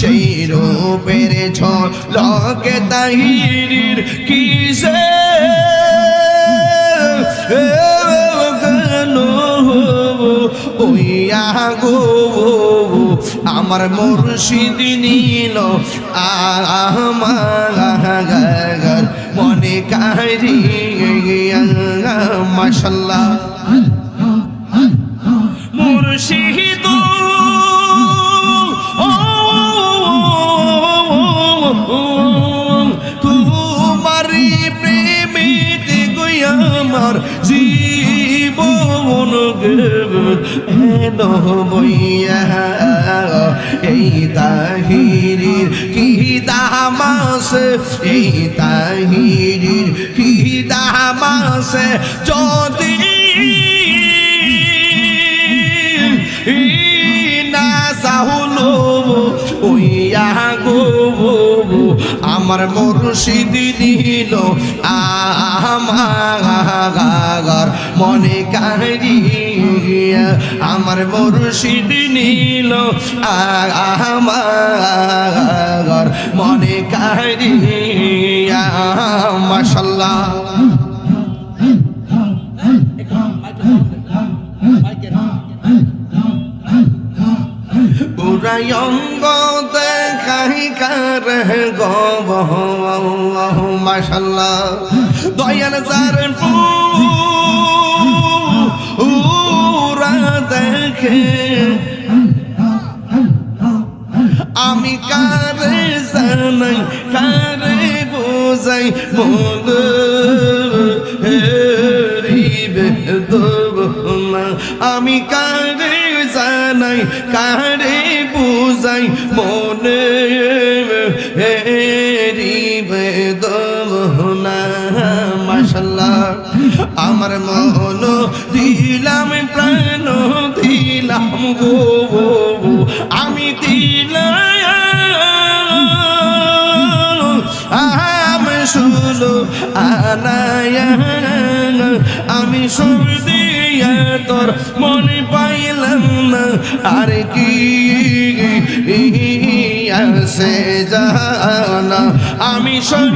সেই রূপের ঝলকে তাহিরির কিসে গেল ওইয়া গো আমার মুর্শিদ নিল আমার মনে কারিয়া মাশাআল্লাহ মুর্শিদ তোমারি প্রেমেতে গই আমার জীবন এলো বইয়া এই তাহিরির কি দাম আছে এই তাহিরির কি দাম আছে যদি না সাহুলো ওইয়া গো আমার মুর্শিদ দিল আমার মনে কারিয়া আমার মুর্শিদ নিল আমার মনে কারিয়া মাশাআল্লাহ পুরাই অঙ্গ দেখাই কার গব মাশাআল্লাহ দয়াল যার পুরা দেখে আমি কারে জানাই কারে বোঝাই মন আমি কারে জানাই কারে বুঝাই মনে বেদনা মাশাআল্লাহ আমার মন দিলাম প্রাণ দিলাম গো আমি দিলাম শুনো আনায়া আমি সব দিয়া তোর মনে পাইলাম না আর কি আছে জানা আমি সব